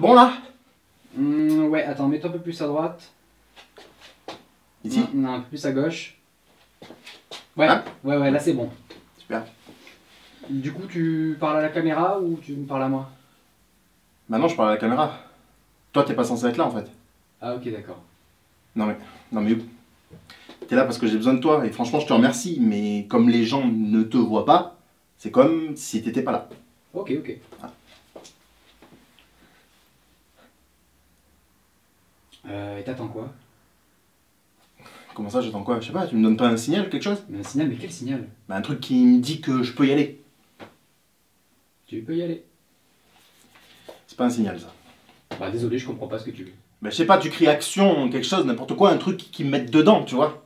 bon là? Ouais, attends, mets-toi un peu plus à droite. Ici? Non, un peu plus à gauche. Ouais, Hein? ouais, là c'est bon. Super. Du coup, tu parles à la caméra ou tu me parles à moi? Maintenant je parle à la caméra. Toi t'es pas censé être là en fait. Ah ok, d'accord. Non mais t'es là parce que j'ai besoin de toi et franchement je te remercie, mais comme les gens ne te voient pas, c'est comme si t'étais pas là. Ok. Et t'attends quoi? Comment ça j'attends quoi? Je sais pas, tu me donnes pas un signal, quelque chose? Mais un signal, mais quel signal? Bah un truc qui me dit que je peux y aller. Tu peux y aller. C'est pas un signal ça. Bah désolé, je comprends pas ce que tu veux. Bah je sais pas, tu cries action, quelque chose, n'importe quoi, un truc qui me mette dedans, tu vois.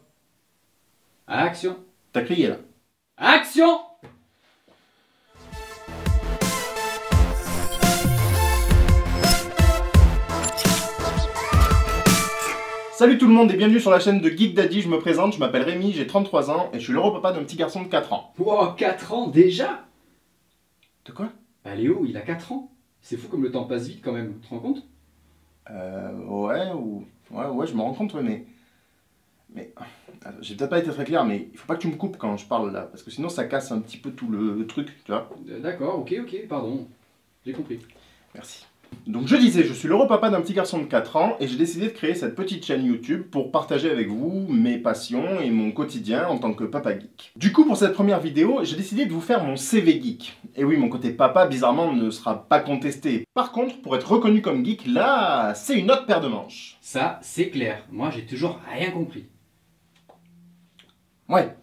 Action! T'as crié là. Action! Salut tout le monde et bienvenue sur la chaîne de Geek Daddy, je me présente, je m'appelle Rémi, j'ai 33 ans et je suis l'heureux papa d'un petit garçon de 4 ans. Wow, 4 ans déjà? De quoi? Bah Léo, il a 4 ans. C'est fou comme le temps passe vite quand même, tu te rends compte? Ouais, je me rends compte, ouais, mais... J'ai peut-être pas été très clair, mais il faut pas que tu me coupes quand je parle là, parce que sinon ça casse un petit peu tout le truc, tu vois. D'accord, ok, pardon. J'ai compris. Merci. Donc je disais, je suis l'heureux papa d'un petit garçon de 4 ans et j'ai décidé de créer cette petite chaîne YouTube pour partager avec vous mes passions et mon quotidien en tant que papa geek. Du coup, pour cette première vidéo, j'ai décidé de vous faire mon CV geek. Et oui, mon côté papa, bizarrement, ne sera pas contesté. Par contre, pour être reconnu comme geek, là, c'est une autre paire de manches. Ça, c'est clair. Moi, j'ai toujours rien compris. Ouais.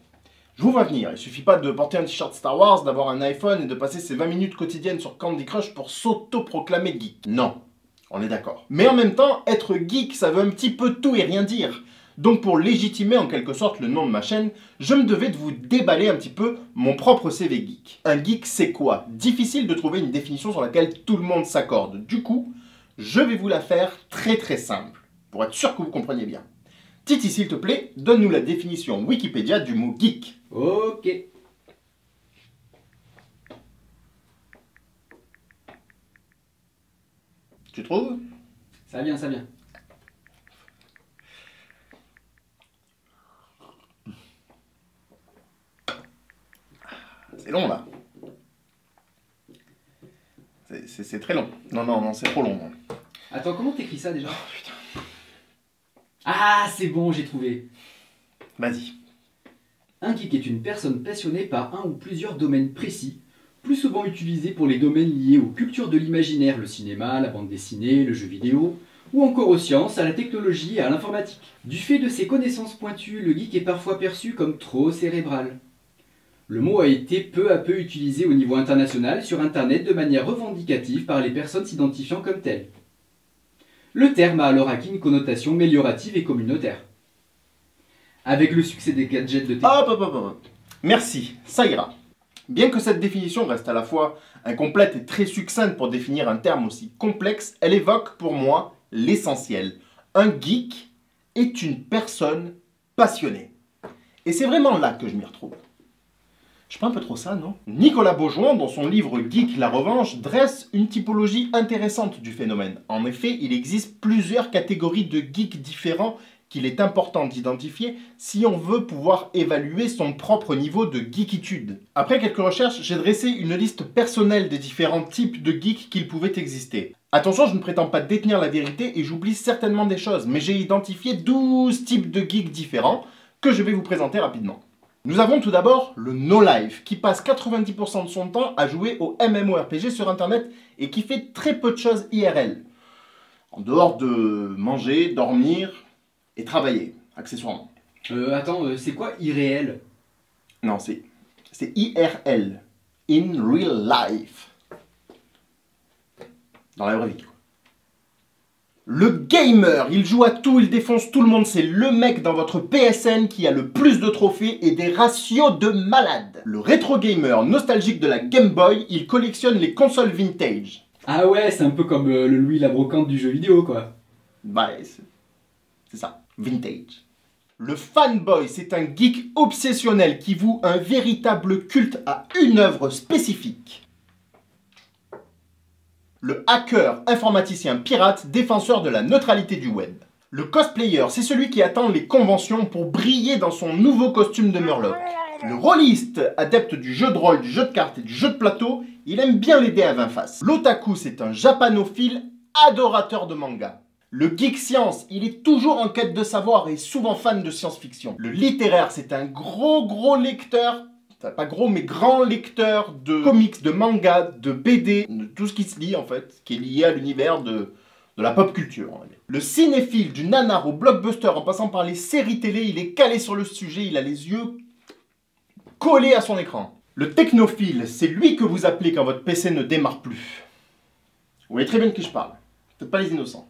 Je vous vois venir, il suffit pas de porter un t-shirt Star Wars, d'avoir un iPhone et de passer ses 20 minutes quotidiennes sur Candy Crush pour s'auto-proclamer geek. Non, on est d'accord. Mais en même temps, être geek, ça veut un petit peu tout et rien dire. Donc pour légitimer en quelque sorte le nom de ma chaîne, je me devais de vous déballer un petit peu mon propre CV geek. Un geek c'est quoi? Difficile de trouver une définition sur laquelle tout le monde s'accorde. Du coup, je vais vous la faire très simple, pour être sûr que vous compreniez bien. Titi, s'il te plaît, donne-nous la définition Wikipédia du mot geek. Ok. Tu trouves? Ça vient. C'est long là. C'est très long. Non, c'est trop long. Attends, comment t'écris ça déjà? Oh putain. Ah, c'est bon, j'ai trouvé. Vas-y. Un geek est une personne passionnée par un ou plusieurs domaines précis, plus souvent utilisés pour les domaines liés aux cultures de l'imaginaire, le cinéma, la bande dessinée, le jeu vidéo, ou encore aux sciences, à la technologie et à l'informatique. Du fait de ses connaissances pointues, le geek est parfois perçu comme trop cérébral. Le mot a été peu à peu utilisé au niveau international sur Internet de manière revendicative par les personnes s'identifiant comme telles. Le terme a alors acquis une connotation améliorative et communautaire. Avec le succès des gadgets de Hop. Merci, ça ira. Bien que cette définition reste à la fois incomplète et très succincte pour définir un terme aussi complexe, elle évoque pour moi l'essentiel. Un geek est une personne passionnée. Et c'est vraiment là que je m'y retrouve. Je prends un peu trop ça, non? Nicolas Beaujon, dans son livre Geek la revanche, dresse une typologie intéressante du phénomène. En effet, il existe plusieurs catégories de geeks différents qu'il est important d'identifier si on veut pouvoir évaluer son propre niveau de geekitude. Après quelques recherches, j'ai dressé une liste personnelle des différents types de geeks qu'il pouvait exister. Attention, je ne prétends pas détenir la vérité et j'oublie certainement des choses, mais j'ai identifié 12 types de geeks différents que je vais vous présenter rapidement. Nous avons tout d'abord le no-life, qui passe 90% de son temps à jouer au MMORPG sur internet et qui fait très peu de choses IRL. En dehors de manger, dormir et travailler, accessoirement. Attends, c'est quoi irréel? Non, c'est IRL. In real life. Dans la vraie vie. Le gamer, il joue à tout, il défonce tout le monde, c'est le mec dans votre PSN qui a le plus de trophées et des ratios de malade. Le rétro gamer, nostalgique de la Game Boy, il collectionne les consoles vintage. Ah ouais, c'est un peu comme le Louis la brocante du jeu vidéo, quoi. Bah, c'est ça, vintage. Le fanboy, c'est un geek obsessionnel qui voue un véritable culte à une œuvre spécifique. Le hacker, informaticien, pirate, défenseur de la neutralité du web. Le cosplayer, c'est celui qui attend les conventions pour briller dans son nouveau costume de Murloc. Le rôliste, adepte du jeu de rôle, du jeu de cartes et du jeu de plateau, il aime bien les dés à 20 faces. L'otaku, c'est un japanophile adorateur de manga. Le geek science, il est toujours en quête de savoir et souvent fan de science-fiction. Le littéraire, c'est un gros lecteur, enfin, pas gros mais grand lecteur de comics, de mangas, de BD, de tout ce qui se lit en fait, qui est lié à l'univers de la pop culture. On va dire. Le cinéphile, du nanar au blockbuster en passant par les séries télé, il est calé sur le sujet, il a les yeux collés à son écran. Le technophile, c'est lui que vous appelez quand votre PC ne démarre plus. Vous voyez très bien de qui je parle. Faites pas les innocents.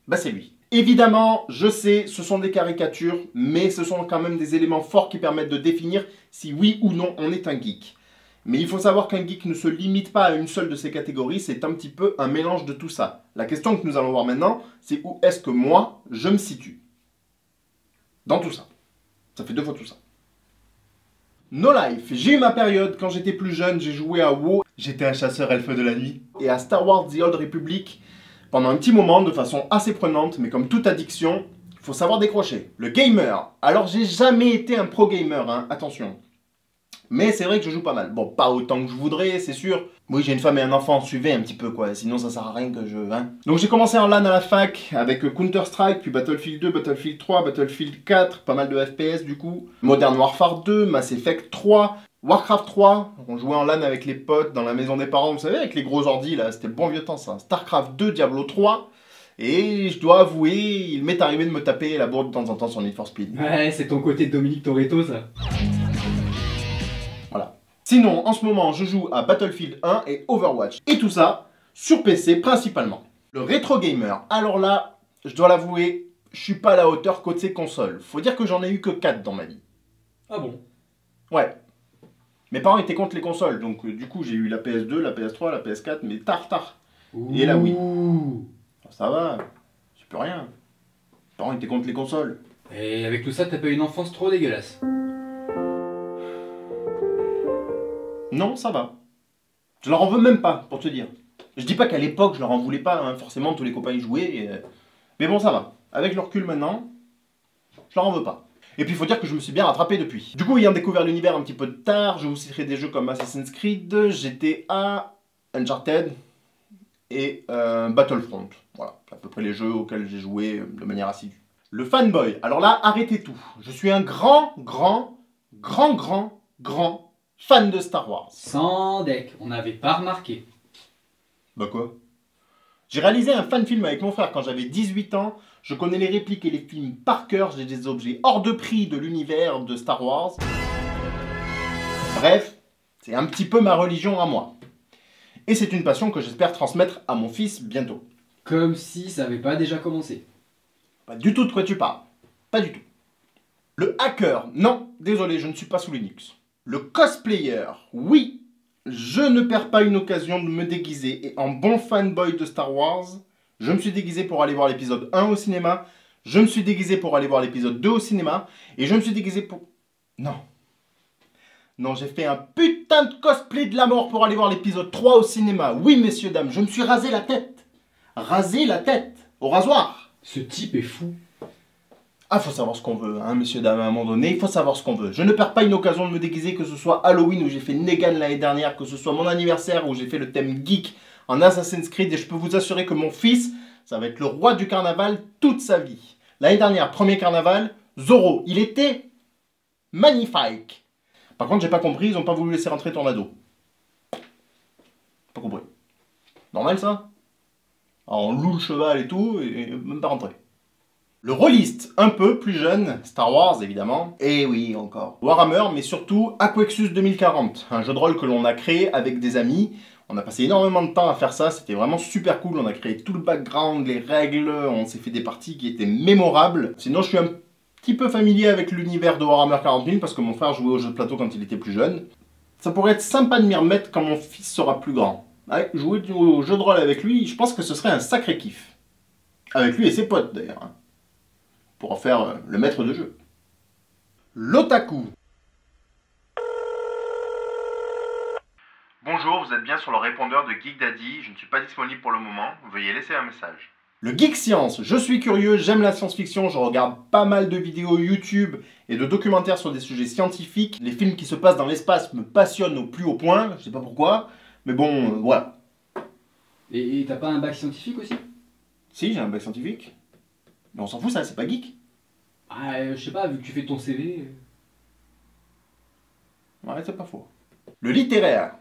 Bah c'est lui. Évidemment, je sais, ce sont des caricatures, mais ce sont quand même des éléments forts qui permettent de définir si oui ou non on est un geek. Mais il faut savoir qu'un geek ne se limite pas à une seule de ces catégories, c'est un petit peu un mélange de tout ça. La question que nous allons voir maintenant, c'est où est-ce que moi, je me situe dans tout ça. Ça fait 2 fois tout ça. No Life, j'ai eu ma période quand j'étais plus jeune, j'ai joué à WoW, j'étais un chasseur elfe de la nuit, et à Star Wars The Old Republic, pendant un petit moment, de façon assez prenante, mais comme toute addiction, il faut savoir décrocher. Le gamer, alors j'ai jamais été un pro gamer, hein, attention. Mais c'est vrai que je joue pas mal. Bon, pas autant que je voudrais, c'est sûr. Oui, j'ai une femme et un enfant, suivez un petit peu quoi, sinon ça sert à rien que je... Hein. Donc j'ai commencé en LAN à la fac, avec Counter-Strike, puis Battlefield 2, Battlefield 3, Battlefield 4, pas mal de FPS du coup. Modern Warfare 2, Mass Effect 3, Warcraft 3, on jouait en LAN avec les potes dans la maison des parents, vous savez, avec les gros ordis là, c'était le bon vieux temps ça. Starcraft 2, Diablo 3, et je dois avouer, il m'est arrivé de me taper la bourre de temps en temps sur Need for Speed. Ouais, c'est ton côté Dominique Toretto ça. Voilà. Sinon, en ce moment, je joue à Battlefield 1 et Overwatch. Et tout ça, sur PC principalement. Le rétro gamer, alors là, je dois l'avouer, je suis pas à la hauteur côté console. Faut dire que j'en ai eu que 4 dans ma vie. Ah bon? Ouais. Mes parents étaient contre les consoles, donc du coup j'ai eu la PS2, la PS3, la PS4, mais tard. Et la Wii. Ça va, c'est plus rien. Mes parents étaient contre les consoles. Et avec tout ça, t'as pas eu une enfance trop dégueulasse? Non, ça va. Je leur en veux même pas, pour te dire. Je dis pas qu'à l'époque, je leur en voulais pas, hein. Forcément, tous les copains y jouaient. Mais bon, ça va. Avec le recul maintenant, je leur en veux pas. Et puis, il faut dire que je me suis bien rattrapé depuis. Du coup, ayant découvert l'univers un petit peu tard, je vous citerai des jeux comme Assassin's Creed, GTA, Uncharted et Battlefront. Voilà, à peu près les jeux auxquels j'ai joué de manière assidue. Le fanboy. Alors là, arrêtez tout. Je suis un grand fan de Star Wars. Sans deck, on n'avait pas remarqué. Bah quoi? J'ai réalisé un fan film avec mon frère quand j'avais 18 ans. Je connais les répliques et les films par cœur. J'ai des objets hors de prix de l'univers de Star Wars. Bref, c'est un petit peu ma religion à moi. Et c'est une passion que j'espère transmettre à mon fils bientôt. Comme si ça avait pas déjà commencé. Pas du tout de quoi tu parles. Pas du tout. Le hacker. Non, désolé, je ne suis pas sous Linux. Le cosplayer. Oui, je ne perds pas une occasion de me déguiser. Et en bon fanboy de Star Wars, je me suis déguisé pour aller voir l'épisode 1 au cinéma. Je me suis déguisé pour aller voir l'épisode 2 au cinéma. Et je me suis déguisé pour... Non, j'ai fait un putain de cosplay de la mort pour aller voir l'épisode 3 au cinéma. Oui, messieurs, dames, je me suis rasé la tête. Rasé la tête. Au rasoir. Ce type est fou. Ah, faut savoir ce qu'on veut, hein, messieurs, dames, à un moment donné, il faut savoir ce qu'on veut. Je ne perds pas une occasion de me déguiser, que ce soit Halloween où j'ai fait Negan l'année dernière, que ce soit mon anniversaire où j'ai fait le thème geek en Assassin's Creed, et je peux vous assurer que mon fils, ça va être le roi du carnaval toute sa vie. L'année dernière, premier carnaval, Zorro, il était magnifique. Par contre, j'ai pas compris, ils ont pas voulu laisser rentrer Tornado. Pas compris. Normal ça? Alors, on loue le cheval et tout, et même pas rentré. Le rôliste, un peu plus jeune, Star Wars évidemment, et oui encore, Warhammer, mais surtout Aquexus 2040, un jeu de rôle que l'on a créé avec des amis. On a passé énormément de temps à faire ça, c'était vraiment super cool, on a créé tout le background, les règles, on s'est fait des parties qui étaient mémorables. Sinon je suis un petit peu familier avec l'univers de Warhammer 40 000 parce que mon frère jouait au jeu de plateau quand il était plus jeune. Ça pourrait être sympa de m'y remettre quand mon fils sera plus grand. Ouais, jouer au jeu de rôle avec lui, je pense que ce serait un sacré kiff. Avec lui et ses potes d'ailleurs. Hein. Pour en faire le maître de jeu. L'otaku. Bonjour, vous êtes bien sur le répondeur de Geek Daddy, je ne suis pas disponible pour le moment, veuillez laisser un message. Le Geek Science, je suis curieux, j'aime la science-fiction, je regarde pas mal de vidéos YouTube et de documentaires sur des sujets scientifiques. Les films qui se passent dans l'espace me passionnent au plus haut point, je sais pas pourquoi, mais bon, voilà. Et t'as pas un bac scientifique aussi? Si, j'ai un bac scientifique. Mais on s'en fout ça, c'est pas geek. Ah, je sais pas, vu que tu fais ton CV... Ouais, c'est pas faux. Le littéraire.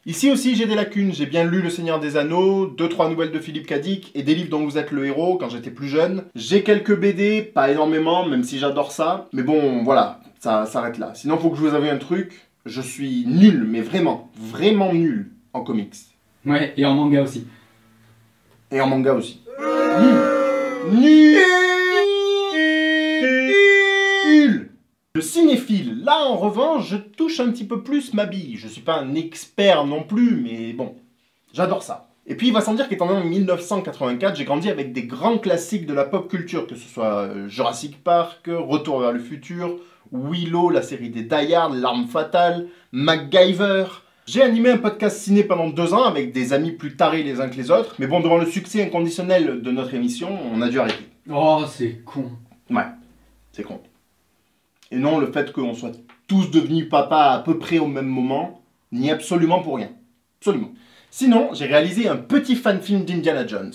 Ici aussi j'ai des lacunes, j'ai bien lu Le Seigneur des Anneaux, 2-3 nouvelles de Philippe K. Dick et des livres dont vous êtes le héros quand j'étais plus jeune. J'ai quelques BD, pas énormément, même si j'adore ça. Mais bon, voilà, ça s'arrête là. Sinon faut que je vous avoue un truc, je suis nul, mais vraiment, vraiment nul en comics. Ouais, et en manga aussi. Et en manga aussi. Nul. Nul. Le cinéphile, là en revanche, je touche un petit peu plus ma bille. Je suis pas un expert non plus, mais bon, j'adore ça. Et puis il va sans dire qu'étant né en 1984, j'ai grandi avec des grands classiques de la pop culture, que ce soit Jurassic Park, Retour vers le futur, Willow, la série des Die Hard, L'Arme Fatale, MacGyver. J'ai animé un podcast ciné pendant 2 ans avec des amis plus tarés les uns que les autres, mais bon, devant le succès inconditionnel de notre émission, on a dû arrêter. Oh, c'est con. Ouais, c'est con. Et non, le fait qu'on soit tous devenus papa à peu près au même moment, n'y est absolument pour rien. Absolument. Sinon, j'ai réalisé un petit fan-film d'Indiana Jones.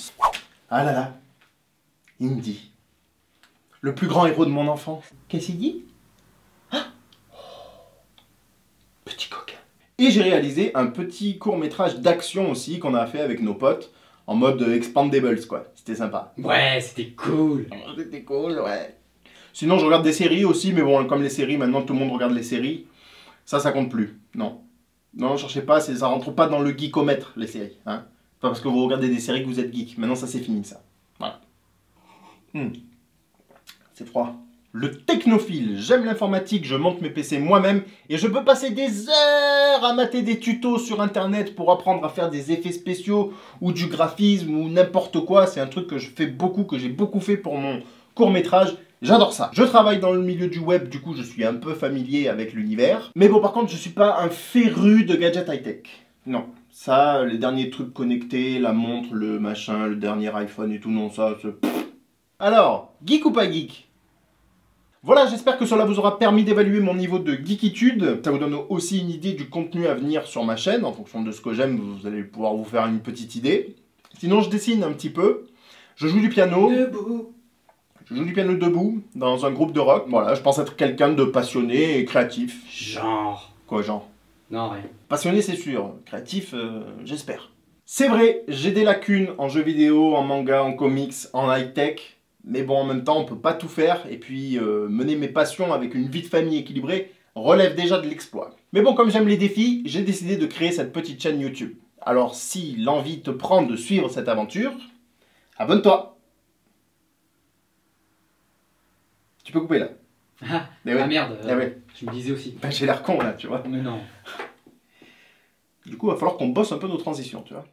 Ah là là, Indy. Le plus grand héros de mon enfance. Qu'est-ce qu'il dit? Ah, petit coquin. Et j'ai réalisé un petit court-métrage d'action aussi qu'on a fait avec nos potes, en mode Expandables quoi. C'était sympa. Ouais, c'était cool. C'était cool, ouais. Sinon, je regarde des séries aussi, mais bon, comme les séries, maintenant tout le monde regarde les séries. Ça compte plus. Non. Non, cherchez pas, ça rentre pas dans le geekomètre, les séries. Hein. Pas parce que vous regardez des séries que vous êtes geek. Maintenant, ça c'est fini, ça. Voilà. C'est froid. Le technophile. J'aime l'informatique, je monte mes PC moi-même et je peux passer des heures à mater des tutos sur internet pour apprendre à faire des effets spéciaux ou du graphisme ou n'importe quoi. C'est un truc que je fais beaucoup, que j'ai beaucoup fait pour mon court-métrage. J'adore ça. Je travaille dans le milieu du web, du coup je suis un peu familier avec l'univers. Mais bon, par contre, je suis pas un féru de gadgets high-tech. Non. Ça, les derniers trucs connectés, la montre, le machin, le dernier iPhone et tout, non, ça, c'est... Alors, geek ou pas geek? Voilà, j'espère que cela vous aura permis d'évaluer mon niveau de geekitude. Ça vous donne aussi une idée du contenu à venir sur ma chaîne. En fonction de ce que j'aime, vous allez pouvoir vous faire une petite idée. Sinon, je dessine un petit peu. Je joue du piano. Debout. Je joue du piano debout, dans un groupe de rock. Voilà, je pense être quelqu'un de passionné et créatif. Genre. Quoi, genre? Non, rien. Passionné, c'est sûr. Créatif, j'espère. C'est vrai, j'ai des lacunes en jeux vidéo, en manga, en comics, en high-tech. Mais bon, en même temps, on peut pas tout faire. Et puis, mener mes passions avec une vie de famille équilibrée relève déjà de l'exploit. Mais bon, comme j'aime les défis, j'ai décidé de créer cette petite chaîne YouTube. Alors, si l'envie te prend de suivre cette aventure, abonne-toi. Tu peux couper là. Ah, Mais ouais. ah merde, ouais. je me disais aussi. Ben, j'ai l'air con là, tu vois. Mais non. Du coup, il va falloir qu'on bosse un peu nos transitions, tu vois.